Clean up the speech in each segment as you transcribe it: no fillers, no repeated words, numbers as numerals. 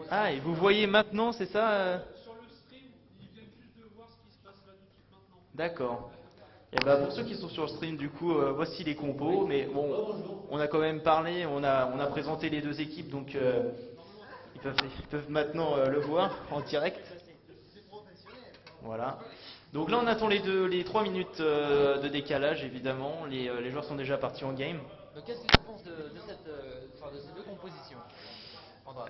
Ah, et vous voyez maintenant, c'est ça D'accord. Et bah pour ceux qui sont sur le stream, du coup, voici les compos. Mais bon, on a quand même parlé, on a présenté les deux équipes, donc ils peuvent maintenant le voir en direct. Voilà. Donc là, on attend les 3 minutes de décalage, évidemment. Les joueurs sont déjà partis en game. Donc qu'est-ce que tu penses de ces deux compositions, Andra?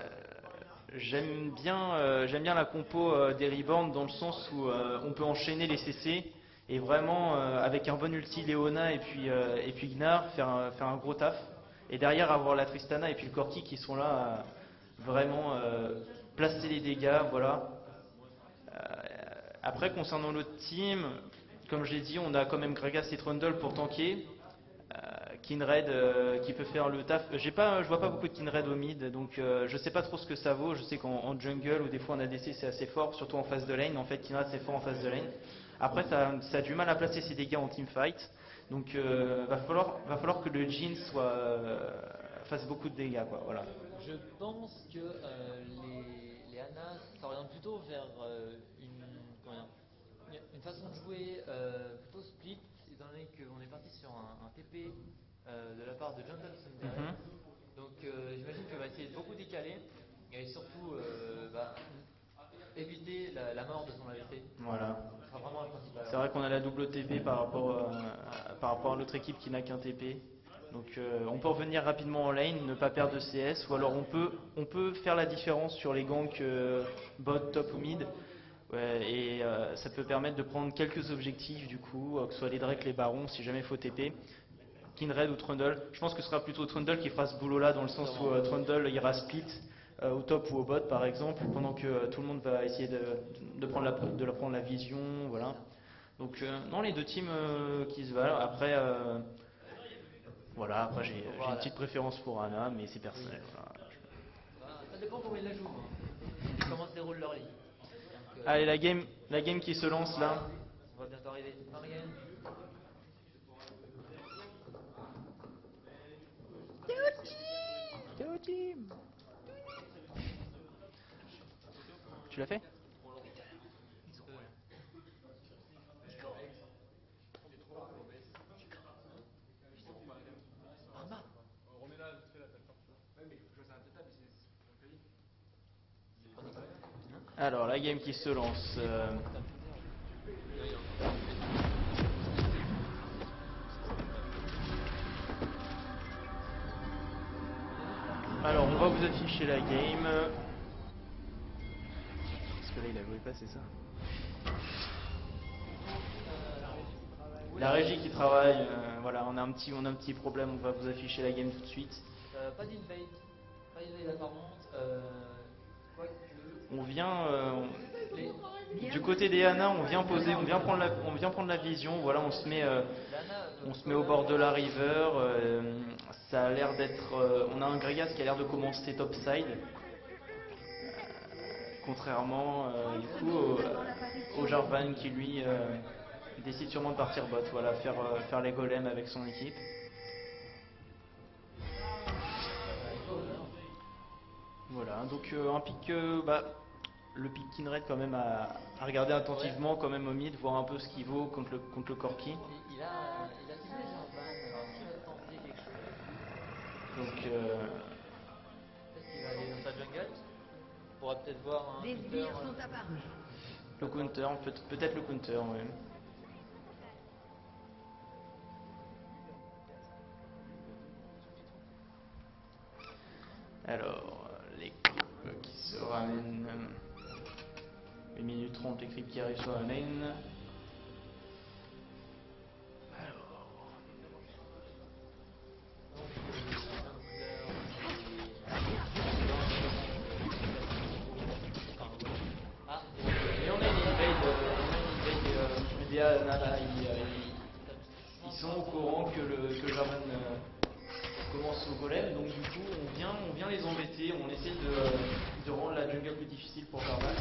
J'aime bien la compo des Reborn dans le sens où on peut enchaîner les CC et vraiment avec un bon ulti Leona et puis Gnar faire un gros taf. Et derrière avoir la Tristana et puis le Corki qui sont là à vraiment placer les dégâts, voilà. Euh, Après, concernant l'autre team, comme je l'ai dit, on a quand même Gragas et Trundle pour tanker. Kinred qui peut faire le taf. Je vois pas beaucoup de Kinred au mid, donc je sais pas trop ce que ça vaut. Je sais qu'en jungle ou des fois en ADC c'est assez fort, surtout en phase de lane. En fait, Kinred c'est fort en phase de lane. Après, ça a du mal à placer ses dégâts en teamfight, donc va falloir que le Jhin fasse beaucoup de dégâts, quoi. Voilà. Je pense que les Ana s'orientent plutôt vers comment dire, une façon de jouer plutôt split, étant donné qu'on est parti sur un TP de la part de Jungle Sundere. Mhm. Donc j'imagine qu'elle va essayer de beaucoup décaler et surtout éviter la mort de son ADC. Voilà. Ce sera vraiment le principal. C'est vrai qu'on a la double TP par rapport à l'autre équipe qui n'a qu'un TP. Donc on peut revenir rapidement en lane, ne pas perdre de CS, ou alors on peut faire la différence sur les ganks bot, top ou mid. Ouais, et ça peut permettre de prendre quelques objectifs du coup, que ce soit les Drake, les barons, si jamais il faut TP. Kinred ou Trundle. Je pense que ce sera plutôt Trundle qui fera ce boulot là, dans le sens où Trundle ira split au top ou au bot par exemple, pendant que tout le monde va essayer de prendre la vision, voilà. Donc non, les deux teams qui se valent. Après, voilà, après j'ai une petite préférence pour Ana, mais c'est personnel. Voilà. Ça dépend comment ils la jouent, comment se déroule leur lit. Donc, Allez, la game qui se lance là. on va bientôt arriver. Marianne. Théo team. Tu l'as fait? Alors, la game qui se lance. Alors, on va vous afficher la game. Parce que là, il a joué pas, c'est ça? La régie qui travaille, voilà, on a un petit problème, on va vous afficher la game tout de suite. Pas d'invade. Pas d'invade apparemment. Quoique. On vient du côté des Ana, on vient prendre la vision. Voilà, on se met au bord de la river. Ça a l'air d'être, on a un Gregas qui a l'air de commencer topside, contrairement du coup au Jarvan qui lui décide sûrement de partir bot. Voilà, faire les golems avec son équipe. Voilà, donc un pic, le pic Kinred quand même à regarder attentivement quand même au mid, voir un peu ce qu'il vaut contre le Corki. Il a ciblé Jarvan, alors s'il va tenter quelque chose. Donc Peut-être qu'il va aller dans sa jungle. On pourra peut-être voir un Les counter. sbires sont apparus. le counter, peut-être le counter, ouais. Alors, l'équipe qui se ramène. 1 minute 30, l'équipe qui arrive sur la main. Et on a une invade, Nana, ils sont au courant que Jarvan commence au golem, donc du coup on vient les embêter, on essaie de rendre la jungle plus difficile pour Jarvan.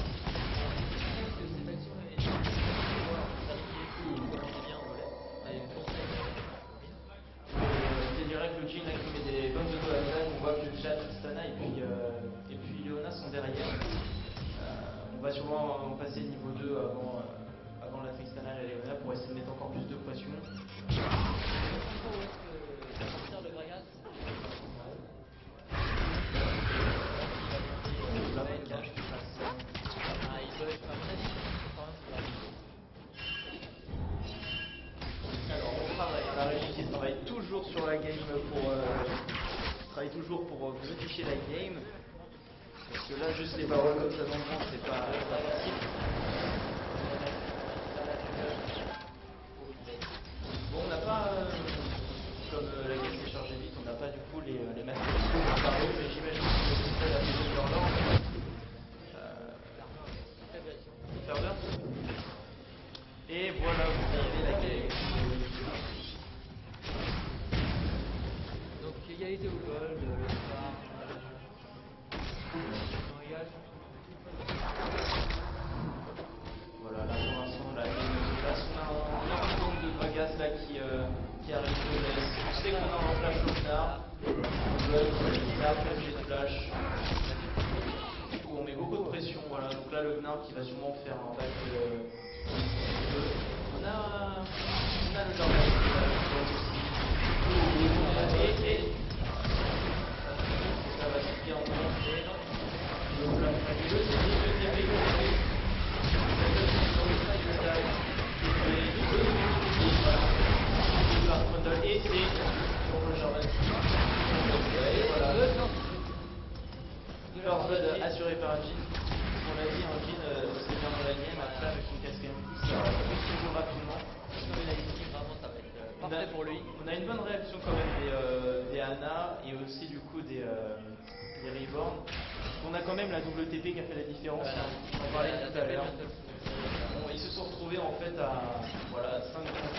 C'est direct le Jhin qui met des bombes de Golem, on voit que le chat Tristana et puis va sûrement passer niveau 2 avant la Tristana et la Leona pour essayer de mettre encore plus de pression. Sortir le Gragas. Alors on travaille, la régie qui travaille toujours sur la game travaille toujours pour modifier la game. Parce que là juste les paroles comme ça dans le vent c'est pas possible. Bon on n'a pas comme la game s'est chargée vite, on n'a pas du coup les mathématiques préparés, mais j'imagine que c'est ça la maison de leur langue. Serveur. Et voilà, vous avez la game. Donc égalité au gold, le phare, voilà, là pour l'instant la game se passe. On a un nombre de Gragas là qui arrive de l'est. On sait qu'on a un flash au Gnar. On veut après j'ai de flash. Du coup on met beaucoup de pression, voilà. Donc là le Gnar qui va sûrement faire un back on a le Jordan qui va aussi. Et ça va se bien en monter. Donc là, le et c'est sur le Jordan. Voilà. Jordan assuré par un jean. On l'a dit, un jean c'est bien dans la game. Après avec une quatrième pouce, ça va toujours rapidement. Vraiment, ça va être parfait pour lui. On a une bonne réaction quand même des Ana et aussi du coup des Reborn. On a quand même la double TP qui a fait la différence. On en parlait tout à l'heure. Bon, ils se sont retrouvés en fait à 5 contre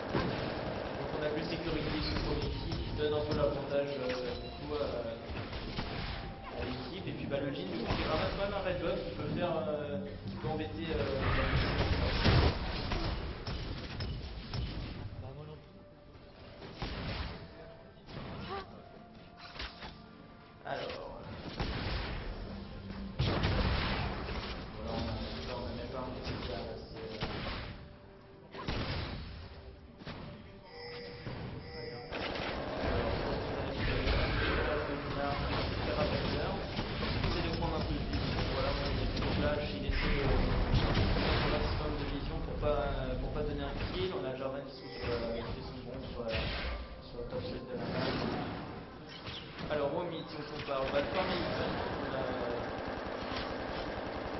4. Donc on a plus de sécurité sur l'équipe qui donne un peu l'avantage du coup à l'équipe. Et puis le Jin qui ramasse quand même un red buff qui peut embêter alors, voilà, on n'a même pas un petit cas. J'essaie de prendre un peu de vision. Voilà, il fait des flashs, il essaie de prendre un maximum de vision pour pas donner un kill. On a Jordan qui fait son bon sur le top set de la map. Alors au mid, si on compare, on va de former Even,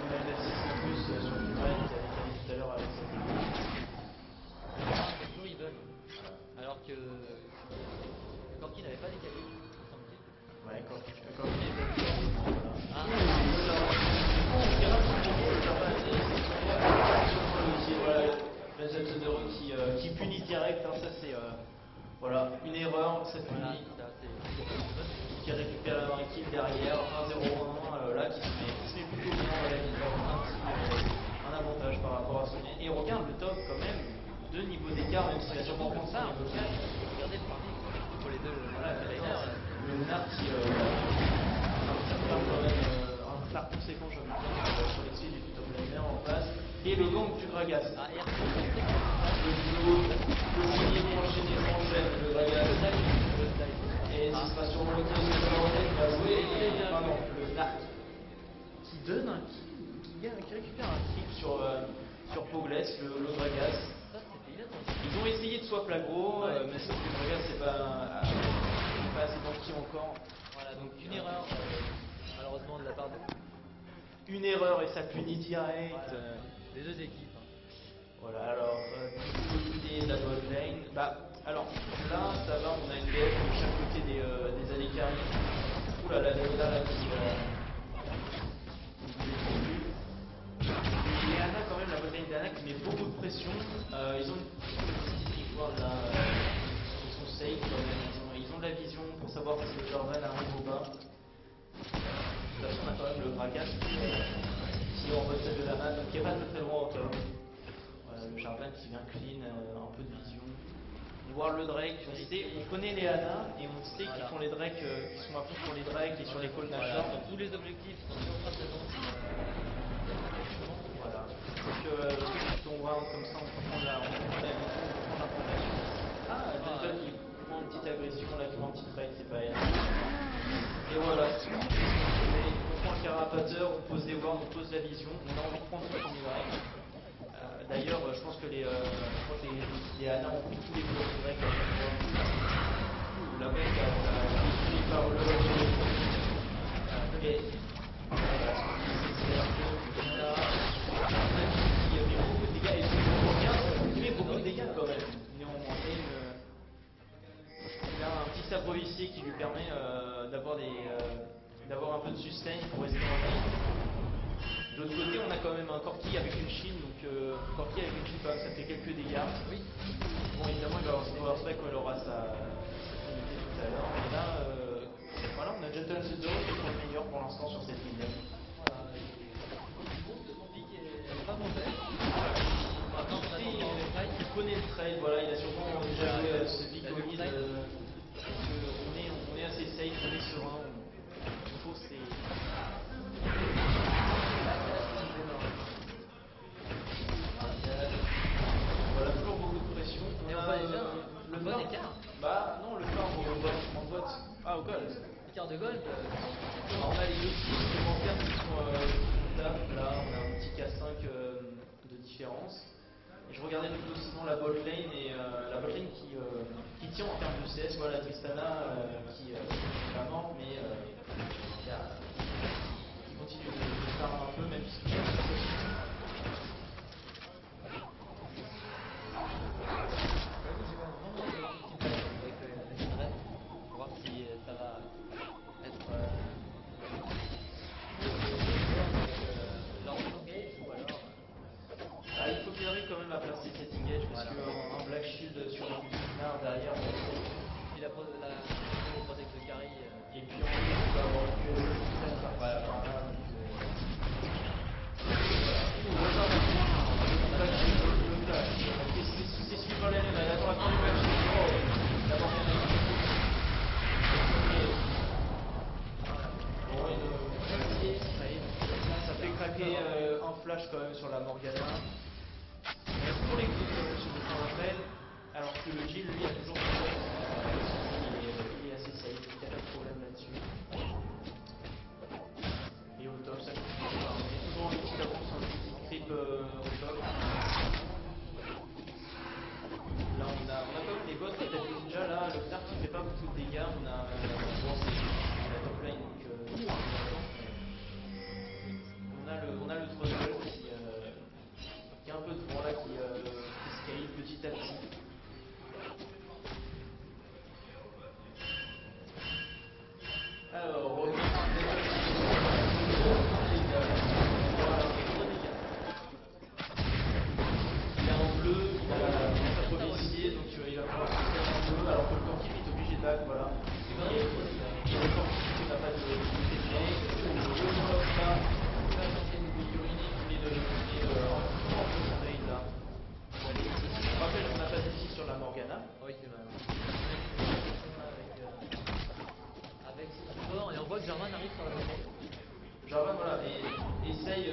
on a une assist en plus sur le Pride qui avait gagné tout à l'heure avec cette Toujours Even. Alors que Corki n'avait pas décalé, semble-t-il. ouais, Corki est pas la jet de Rocky qui punit direct, hein, ça c'est voilà, une erreur, ça punit. Qui récupère un kill derrière, 1-0-1, là qui se met plutôt bien, voilà, qui a un avantage par rapport à Sonia. Et on regarde le top quand même, 2 niveaux d'écart, même s'il a sûrement pensé à niveau 4. Regardez le premier pour les deux, le Gnar qui ferme quand même un phare conséquent, j'ai envie de dire, sur l'excès du top laner en face. Et le gang du Gragas. Le premier enchaîné le Gragas. Et ce sera sûrement le kill qui va jouer. Et le Dark qui donne un kill, qui récupère un kill sur Pogles, le Gragas. Ils ont essayé de swap l'aggro, mais sauf que le Gragas c'est pas assez tanky encore. Voilà, donc une erreur malheureusement de la part de une erreur et ça punit direct. Voilà, les deux équipes. Voilà, alors du côté de la bot lane, alors là ça va, on a une BF de chaque côté des alliés carrés. Ouh là là, là qui et Ana quand même, la bot lane d'Ana qui met beaucoup de pression. Ils ont une petite voir là, ils sont safe quand même, ils ont de la vision pour savoir si le Jordan arrive ou pas. De toute façon on a quand même le Gragas qui est en recette de la map, qui est pas très loin au top. Le Jordan qui vient clean, un peu de vision. voir le Drake. On connaît les Ana et on sait qu'ils font les Drake, qui sont à fond sur les Drake et sur les Call Voilà, Nashor. tous les objectifs sont ultra présents. Voilà. Donc, on va comme ça, on prend la vision, on prend l'information. Ah, Jungle qui prend une petite agression, là, qui prend un petit trade, c'est pas elle. Et voilà. On prend le carapateur, on pose des wards, on pose la vision, on a envie de prendre son premier Drake. D'ailleurs, je pense que les Ana ont pris tous les blocs de Drake à chaque fois. La mec a détruit par le. Et voilà. C'est-à-dire qu'on a un ami qui avait beaucoup de dégâts et qui avait beaucoup de dégâts quand même. Néanmoins, il a un petit sabre vicié qui lui permet d'avoir un peu de sustain pour rester en vie. De l'autre côté, on a quand même un Corki avec une shield, donc Corki avec une shield, ça fait quelques dégâts. Oui. Bon, évidemment, il va avoir son power spec quand il aura sa unité tout à l'heure. Et là, voilà, on a Gentle Zero qui est le meilleur pour l'instant sur cette ligne. Voilà, son pick est pas mauvais. Maintenant, Il connaît le trade, voilà, il a sûrement déjà joué ce pick au mid. On est assez safe, on est serein. Il faut c'est. Voilà, toujours beaucoup de pression. Et on voit déjà le bon écart. Bah non, le farm en botte. Ah, au gold. Écart de gold. Alors, on a les deux petits commentaires qui sont là. Là, on a un petit K5 de différence. Et je regardais plutôt sinon la bot lane et la bot lane qui tient en termes de CS. Voilà, Tristana qui est pas morte, mais qui continue de farm un peu, même si Voir si ça va être leur engage ou alors. il faut qu'il arrive quand même à placer cet engage parce qu'un Black Shield sur un Gnard derrière. Puis la protect de carry. Et puis en plus, on va avoir une QSS par là. C'est suivant les règles, attends la fin du match. D'abord, ça fait craquer un flash quand même sur la Morgana. Pour les coups sur le rappel, alors que le Jill lui a toujours il est assez safe, il n'y a pas de problème là-dessus. Et au top, ça continue. On est toujours en petite avance, un petit creep au top. Là on a comme les bots, peut-être déjà là, le Clark qui fait pas beaucoup de dégâts, on a la top lane donc on a le Throttle qui a un peu de vent là qui scale petit à petit. Alors, il est en bleu, il a sa policier, donc il va pouvoir se faire en bleu, alors que le Corki est obligé de back, voilà. Et le Corki n'a pas de TP, le Moloch là, il va tenter de uriner, il est en son raid là. Je rappelle qu'on n'a pas d'ici sur la Morgana. Oui, c'est vrai. Avec son support, et on voit que Jarvan arrive sur la bataille. Jarvan, voilà, et essaye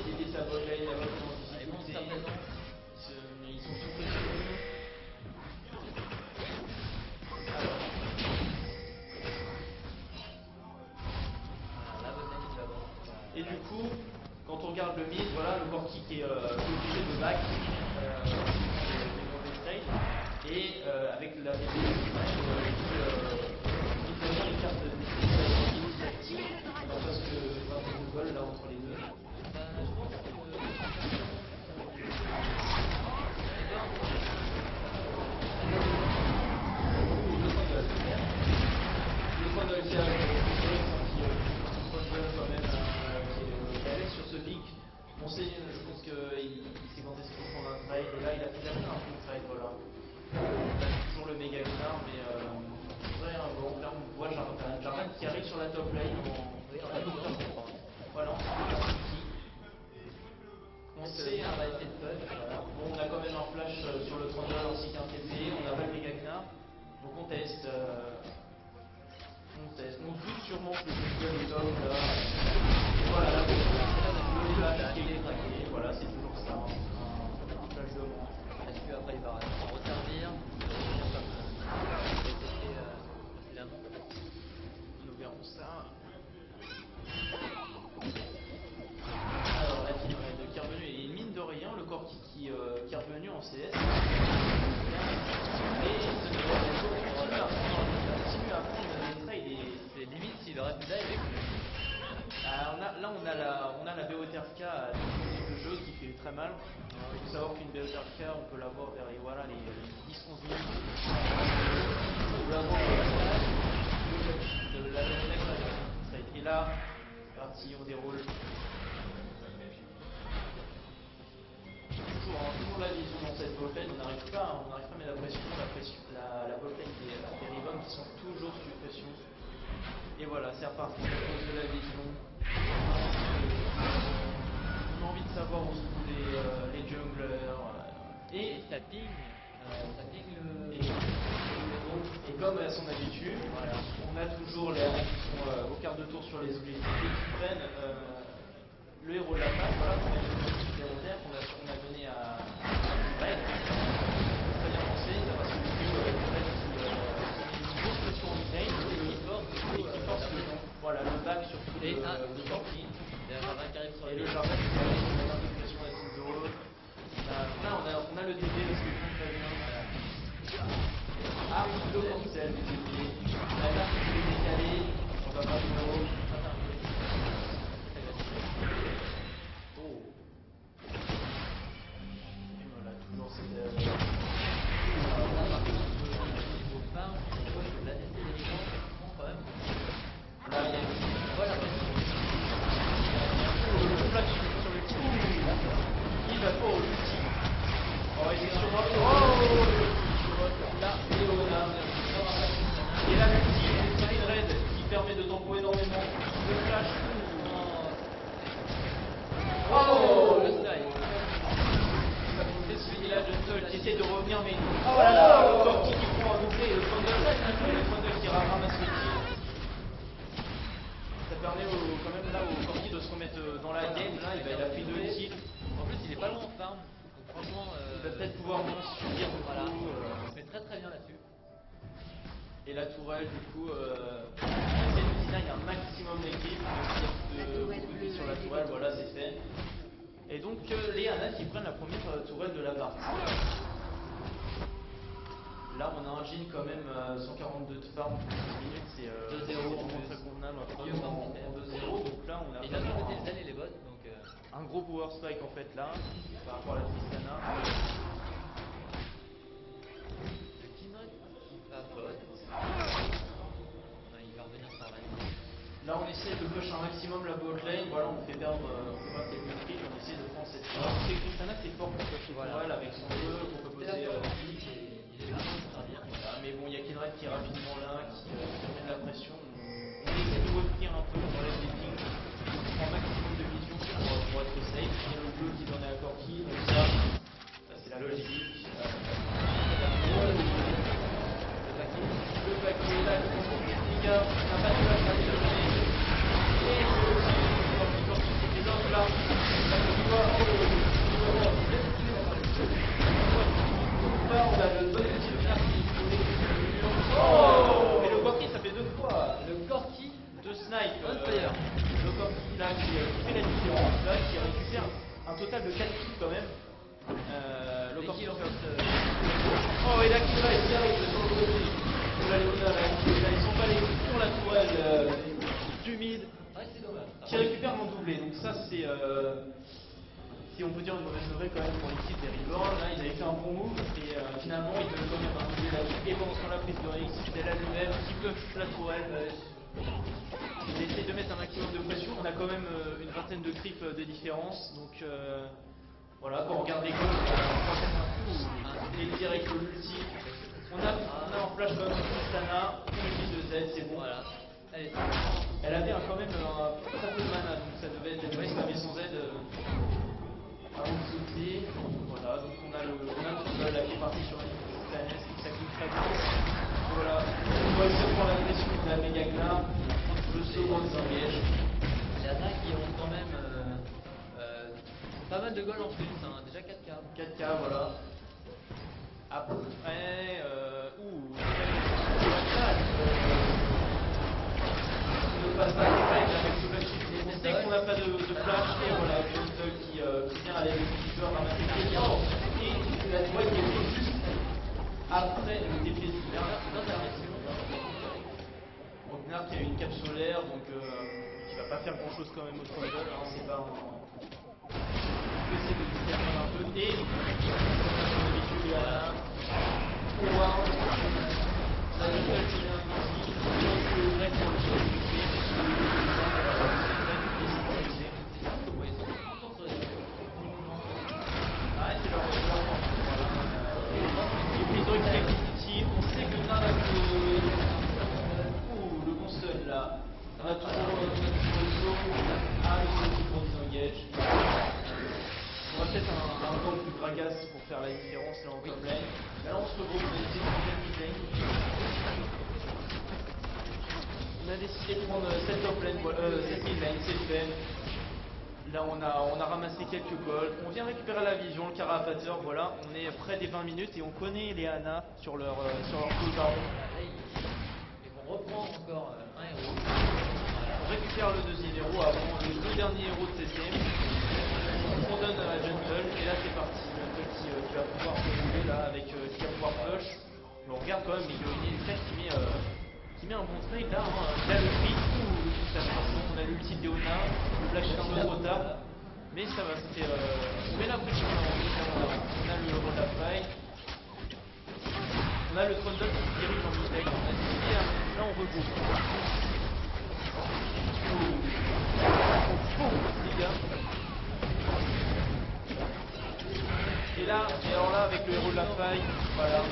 d'aider sa bot lane, la bot en difficulté. Ils sont sous pression. Alors. La bot lane qui va voir. Et du coup, quand on regarde le mid, voilà, le Corki qui est obligé de back les mauvais trades. Et avec la VP qui évidemment les cartes de initiative, on a presque 22 gold là entre les deux. Je pense que le point de la qui a quand même qui est sur ce pic. On sait, je pense qu'il sait quand est-ce qu'il faut prendre un trade. Et là, il a fait un peu de trade, voilà. Toujours le méga Gnard, mais bon, là on voit Jarvan qui arrive sur la top lane en oui, en même temps, voilà, on sait pas qui. lancer. On va essayer de punch, voilà. Bon, on a quand même un flash sur le Trundle ainsi qu'un TP, on a pas le Mega Gnar. Donc on teste. On doute sûrement que le jeu est top là. Et voilà, là, le flash qui est craqué. Voilà, c'est toujours ça. Un flash de moins. Est-ce qu'après il va s'en resservir comme il a été fait précédemment? Nous verrons ça. Alors la team qui est revenue, et mine de rien, le Corki qui est revenu en CS. Et ce continue à prendre des trades. C'est limite s'il aurait pu live. On a la BOTRK à le jeu qui fait très mal. Il faut savoir qu'une BOTRK, on peut l'avoir vers les 10-11 minutes. On peut l'avoir de la trade. Et là, c'est parti, on déroule. Toujours la vision dans cette botlane, on n'arrive pas à mettre la pression, la botlane des Ribbons qui sont toujours sous pression. Et voilà, c'est reparti à cause de la vision. On a envie de savoir où sont les junglers. Et ça ping le. Et comme à son habitude, voilà, on a toujours les Anna qui sont au quart de tour sur les objectifs et qui prennent le héros de la phase, voilà, qu'on a une supplémentaire qu'on a donné à Red. Très bien pensé, ça va se faire une grosse pression en lane et qui force le back sur tout le Corki. Et le jardin qui va mettre un peu de pression à Tizo. On a le DD aussi, très bien. Ah, le cancel du DD. La carte qui est décalée, on va pas de haut. Oh. Et voilà, toujours cette. Là, il y a une. Voilà. Le flash sur le coup. Il va pas au ulti. Oh, il est sur moi. Oh, là, Léona. Et là, l'ulti, c'est une raid qui permet de tempo énormément. Le flash. Oh, le style. C'est celui-là de Sol qui essaie de revenir, mais. Oh là là, le Corki qui prend un doublé et le Trundle qui ramasse le tir. Ça permet quand même là au Corki de se remettre dans la game. Là, il a pris 2 kills. En plus, il est pas loin en farm. Donc franchement, il va peut-être pouvoir moins subir de voilà. coup. Il se met très bien là-dessus. Et la tourelle, du coup, essaie de design un maximum d'équipe, de sur la tourelle, voilà, c'est fait. Et donc, les Anas qui prennent la première tourelle de la partie. Là, on a un Jin quand même 142 de farm pour 10 minutes, c'est 2-0, vraiment très convenable, en 2-0. Donc là, on a et d'un autre côté, les ailes et les bots. Donc, un gros power spike en fait là, par rapport à la Tristana. Le Kindred qui va bot. Il va revenir sur la ligne. Là, on essaie de push un maximum la bot lane. Voilà, on fait perdre quelques kills, on essaie de prendre cette phase. C'est Tristana, c'est fort pour pusher elle avec son jeu, qu'on peut poser. Il est là pour servir. Voilà, mais bon, il y a Kindred qui est rapidement là, qui met de la pression. On essaie de retenir un peu, on enlève des pings, on prend un maximum de vision pour être safe. Il y a le bleu qui donne à la Corki, donc ça c'est la logique. Le paquet, là, le contrôle des dégâts, on n'a pas de flash à aller donner. Et le Corki, c'était l'autre là. On a le bon outil de flash qui oh, et le Corki, ça fait 2 fois. Le Corki de snipe. Le Corki là qui fait la différence, là qui récupère un total de 4 kills quand même. Le Corki en fait. Oh, et là qui va, il arrive sur le côté. Oh là, Léona, là, ils sont pas les coups pour la tourelle du mid. Qui récupère mon doublé. Donc ça c'est. Si on peut dire une mauvaise nouvelle quand même pour l'équipe des Reborn, là ils avaient fait un bon move et finalement ils veulent quand même un doublé là-dessus. Et bon, sur la prise de Rix, c'est là lui-même qui push la tourelle. Il essaie de mettre un maximum de pression. On a quand même une vingtaine de creeps de différence. Donc voilà, quand on regarde les goals, on est direct au multi. On a en flash comme Tristana, une vie de Z, c'est bon. Voilà. Elle avait quand même très peu de mana, donc ça devait être elle son Z. avant de sauter. Voilà, donc on a le Trundle là qui est parti sur une planète qui s'active très bien. Voilà, on voit aussi prendre la pression de la méga Gnar, le second disengage. Les attaques qui ont quand même pas mal de goals en plus, hein, déjà 4K. 4K, voilà. Après, ne passe pas avec ce black shield. On sait qu'on n'a pas de flash, et voilà, Gentle qui vient à l'aide du joueur ramasser les liens. Et la voie qui est juste après le TP du Bernard, c'est l'intervention. Donc Gnar qui a une cape solaire, donc qui va pas faire grand chose quand même au Trundle, hein, c'est pas un. On peut essayer de le faire un peu. Et comme d'habitude, il y a pour voir la nouvelle qui vient ici, donc le vrai pour le jeu du ah, c'est leur et puis ils ont été compétitifs. On sait que Gnar a le bon stun là. On a toujours le slow. Ah, le petit gros disengage. On va peut-être un goal plus Gragas pour faire la différence là en top lane. Là on se regroupe, on a décidé de prendre mid lane. On a décidé de prendre cette top lane, cette mid lane, c'est fait. Là on a ramassé quelques goals. On vient récupérer la vision, le carapateur, voilà. On est près des 20 minutes et on connaît les Ana sur leur cooldown. Et on reprend encore un héros. On récupère le deuxième héros avant les deux derniers héros de cette game. On donne à Gentle et là c'est parti. Gentle qui va pouvoir se rouler là avec qui va pouvoir flush. Mais on regarde quand même, il y a une effet qui met un bon trade là. Hein. Il a le crit ou ça on a l'ulti de Leona, le black shield un peu trop tard. Mais ça va, on met la pression là, on a le héros de la faille. On a le Trundle qui se dirige en mid-lane. On a décidé, là on regroupe. Les gars. Et alors là, avec le héros de la faille, voilà,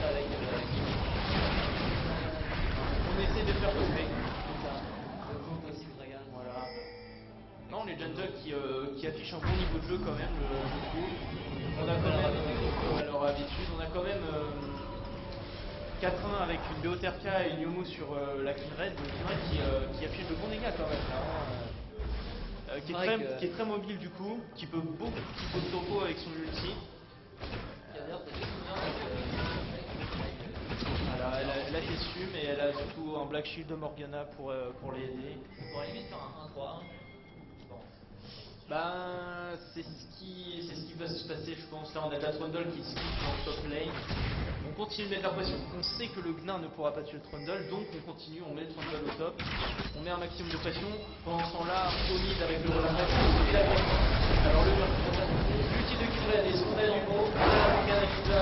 on essaie de faire tomber. Voilà. Non, les Gentle qui affichent un bon niveau de jeu quand même, je trouve. On a quand même, à leur habitude, on a quand même 4-1 avec une BOTRK et une Yomu sur la Kindred, qui affiche de bons dégâts quand même. Là, qui est très mobile du coup, qui peut topo avec son ulti. Voilà, elle a fait su, mais elle a surtout un Black Shield de Morgana pour l'aider. On pourrait limite faire un 1-3-1, je pense. Ben, c'est ce qui va se passer, je pense. Là, on a de la Trundle qui se quitte dans le top lane. On continue de mettre la pression. On sait que le Gnar ne pourra pas tuer le Trundle, donc on continue, on met le Trundle au top. On met un maximum de pression. Pendant ce temps-là, au mid avec le relais et la pression. Alors le l'ulti de Kindred et son aile du haut, la Morgana qui va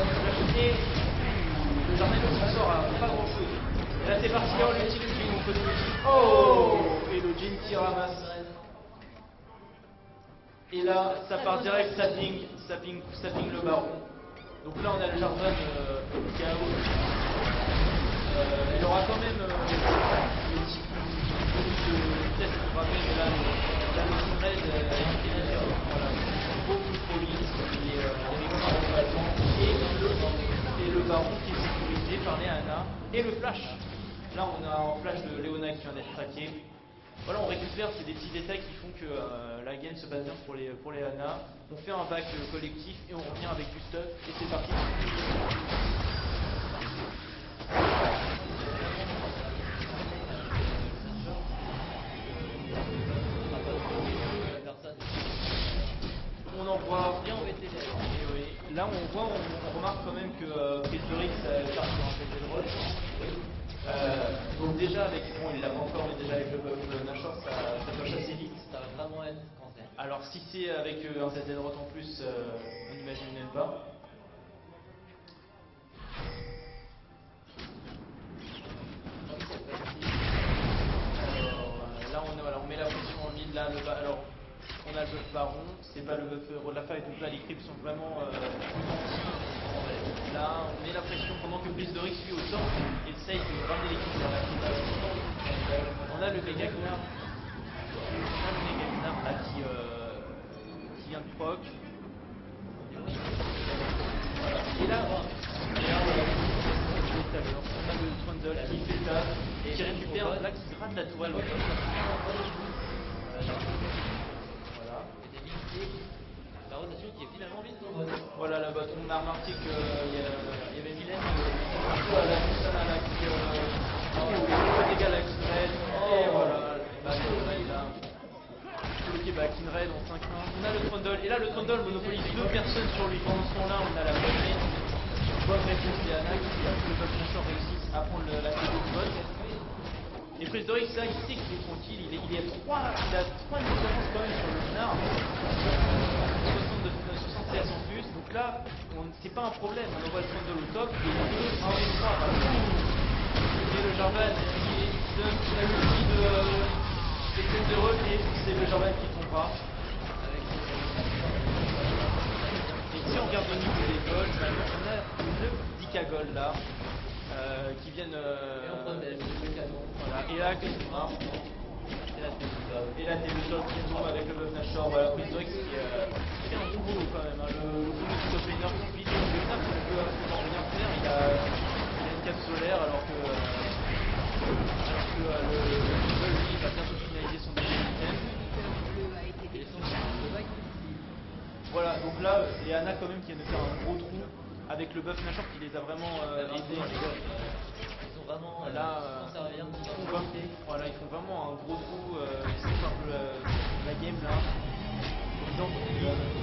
et le Jarnet qui s'en sort à pas grand chose. Et là c'est parti, oh l'ulti de Jin, on peut l'ulti. Oh, et le Jin qui ramasse. Et là, ça part direct sapping le baron. Donc là, on a le Jarvan qui est à haut. Il aura quand même le petit coup de test programmé, mais là, le Kindred est voilà. Beaucoup trop lisse, il y a et le baron qui est sécurisé par les Ana. Et le flash. Là, on a un flash de Leona qui vient d'être traqué. Voilà, on récupère, c'est des petits détails qui font que la game se passe bien pour les Ana. On fait un back collectif et on revient avec du stuff et c'est parti. On en voit bien embêté oui. Là on remarque quand même que Prisoric part sur un PG de rush. Donc déjà avec, bon il l'a pas encore, mais déjà avec le buff Nashor ça push assez vite. Ça va vraiment être cancer. Alors si c'est avec un ZZ Rot en plus, on n'imagine même pas. Alors là on met la pression en mid là, alors on a le buff Baron, c'est pas le buff de la faille, donc là les creeps sont vraiment là on met la pression pendant que Blizzorix lui au top essaye de ramener l'équipe vers la finale. On a le Mega Gnar. On a le Mega Gnar là qui vient de proc. là qui gratte la tourelle. Voilà. Et des mines la rotation qui est finalement vite en mode. Voilà la botte. On a remarqué qu'il y avait Mylène voilà, là qui fait des dégâts à Kinred. Et voilà, Kinred là. Ok, Kinred en 5-1. On a le Trundle. Et là le Trundle monopolise deux personnes sur lui. Pendant ce temps-là, on a la bonne. Bonne réponse d'Anna qui a fait le Buff Nashor réussisse à prendre la tête du bot. Et Préhistorique, ça, il sait qu'il est tranquille, il a 3 niveaux d'avance quand même sur le Gnard. 60 CS en plus, donc là, c'est pas un problème, on envoie le Trundle au top, et 1 et 3, et le Jarvan, il donne la multi des têtes de rôle, et c'est le Jarvan qui tombe pas. Et si on regarde au niveau des golds, on a 9 10K gold là. Qui viennent. Voilà. Et là, qu'est-ce qu'on a? Et là, t'es le top qui tombe avec le Buff Nashor. Voilà, Préhistorique qui fait un bon boulot quand même. Hein. Le boulot du top laner qui suit. Le Gnard qui peut absolument rien faire. Il a une cape solaire alors que le lui va bientôt finaliser son deuxième item. Voilà, donc là, les Anna quand même qui viennent de faire un gros trou. Avec le Buff Nashor qui les a vraiment aidés. Ils ont vraiment voilà, ils font vraiment un gros trou, ils stoppent un peu la game là. Donc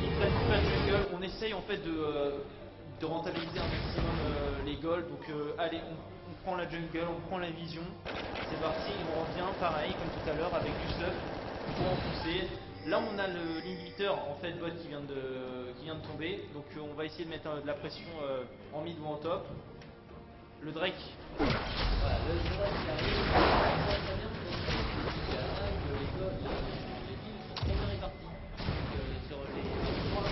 ils prennent tout la jungle, on essaye en fait de rentabiliser un maximum les golds. Donc allez, on prend la jungle, on prend la vision. C'est parti, on revient pareil comme tout à l'heure avec du stuff pour enfoncer. Là on a l'inhibiteur en fait bot qui vient de tomber, donc on va essayer de mettre de la pression en mid ou en top. Le Drake. Voilà, le Drake qui arrive, très bien pour les billes sont très bien réparties. Sur les 3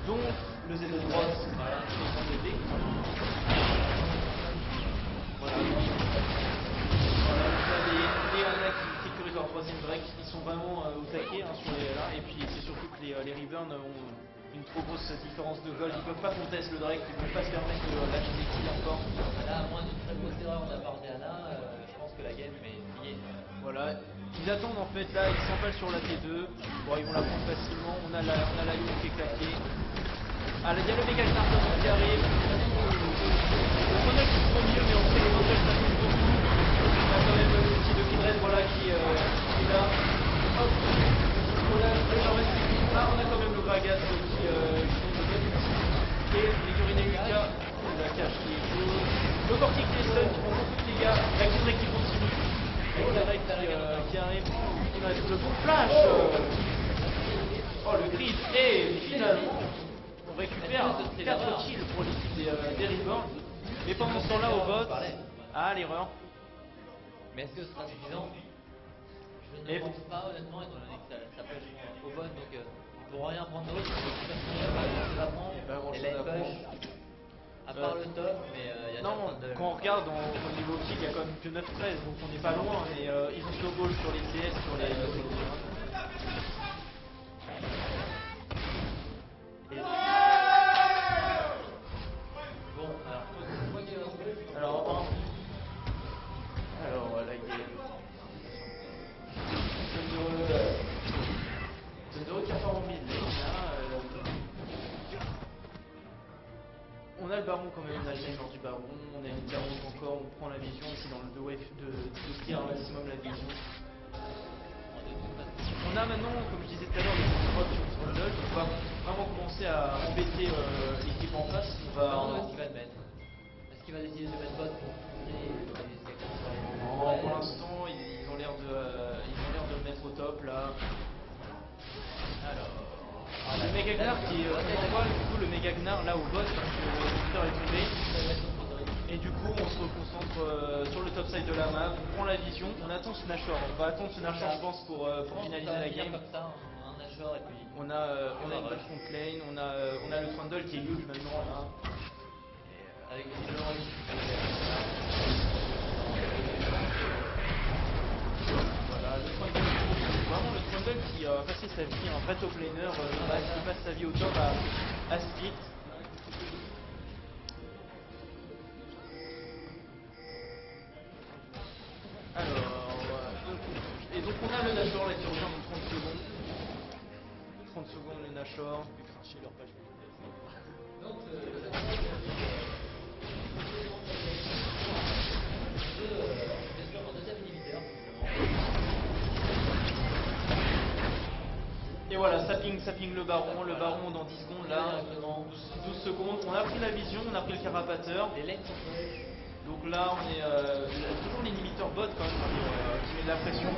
donc le Z de droite, voilà, c'est le voilà. Les Anna qui sécurisent leur troisième Drake, ils sont vraiment au taquet hein, sur les là, et puis c'est surtout que les Reborn ont une trop grosse différence de gold, ils peuvent pas contester le Drake, ils peuvent pas se permettre de lâcher des kills encore. Là, à moins d'une très grosse erreur de la part d'Anna, je pense que la game est pliée. Voilà, ils attendent en fait là, ils s'empalent sur la T2, bon ils vont la prendre facilement, on a la ligne qui est claquée. Ah là il y a le méga Gnard qui arrive. Le Trundle qui se au milieu mais on sait que le Trundle ça tombe beaucoup. On a quand même le petit de Kindred voilà, qui est là. Hop. On a le Jarvan qui est là, on a quand même le Gragas qui tombe de bonne outil. Et l'écurie Lucas, la cache qui est close. Le Cortic qui est stun, qui prend beaucoup de dégâts. La Kindred qui continue. Et la Drake qui arrive. On a le bon flash. Oh le grip. Et finalement on récupère 4 kills pour l'équipe des Reborn. Et pendant ce temps-là au bot, ah l'erreur. Mais est-ce que ce sera suffisant? Je ne pense pas honnêtement, étant donné que ça pêche au bot, donc ils ne pourront rien prendre d'autre. Il n'y a pas grand chose à prendre. Et lane push, à part le top, mais il y a non, quand on regarde au niveau kill, il y a quand même que 9-13, donc on n'est pas loin, mais ils ont snowball sur les CS, sur les alors voilà, il est Zendero qui a pas envie de on a le baron quand même, on a le genre du baron, on a une Caron encore, on prend la vision aussi dans le 2 wave de tirer un maximum la vision. On a maintenant, comme je disais tout à l'heure, le drop sur Trundle, donc on va vraiment commencer à embêter l'équipe en face. Est-ce qu'il va le mettre? Est-ce qu'il va décider de mettre bot pour pour l'instant, ils ont l'air de le mettre au top là. Alors, le méga Gnard qui envoie du coup le méga Gnard là au bot parce que le leader est tombé. Et du coup on se reconcentre sur le top side de la map, on prend la vision, on attend ce Nashor. On va attendre ce Nashor je pense pour finaliser la game. Comme ça, un Nashor et puis on a une bonne front lane, on a le Trundle qui est huge maintenant là. Avec les gens voilà, le Trundle, vraiment le Trundle qui a passé sa vie, un vrai top laner, qui passe sa vie au top à split. Nashor. Donc, deuxième inhibiteur. Et voilà, ça ping le baron dans 10 secondes là, 12 secondes. On a pris la vision, on a pris le carapateur. Les lanes sont Donc là, on est toujours l'inhibiteur bot quand même qui met de la pression.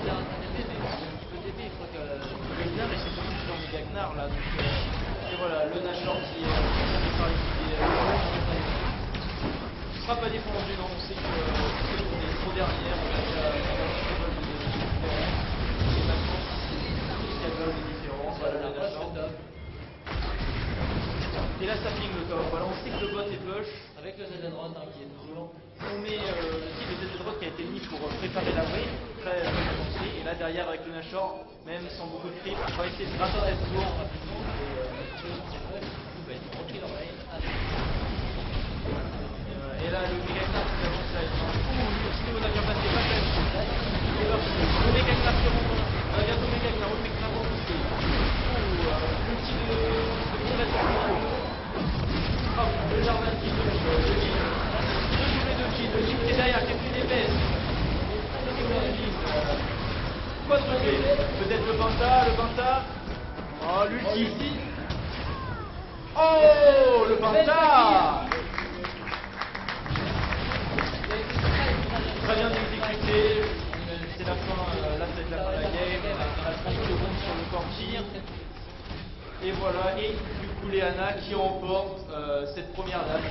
c'est un DB, mais il peut DB, il faut que. Gnar, et c'est surtout sur Mega Gnar là. Donc, et voilà, le Nashor qui est par l'équipe. Ce sera pas défendu, non, on sait qu'on est trop derrière. On a déjà et maintenant, il y a de différence. Voilà, le Nashor. Et là, ça ping le top. Voilà, on sait que le bot est push. Avec le Z droite qui est toujours. On met le ZZ droite qui a été mis pour préparer la wave, très avancé. Et là derrière avec le Nashor, même sans beaucoup de creep, on va essayer de gratter cette tour. Et là le Megagnar qui avance là, on a bien passé, pas de le Megagnar qui remonte, bientôt Megagnar, le Megagnar repoussé. L'ulti de combattant. Hop, le Jarvan qui touche, le Jin qui est derrière, qui a pris des baisses. Quoi trouver? Peut-être le Penta. Oh, l'ulti. Oh, le Penta. Très bien exécuté. C'est la fin, là c'est la fin de la game. On a 30 secondes sur le corps. Et voilà, et du coup Léana qui remporte cette première date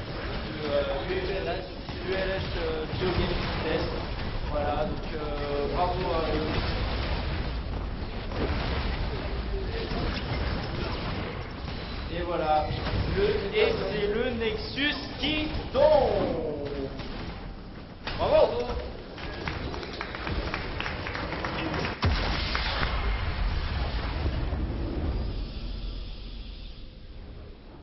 de l'ULS Biogaming Test. Voilà, donc bravo à eux. Et voilà, c'est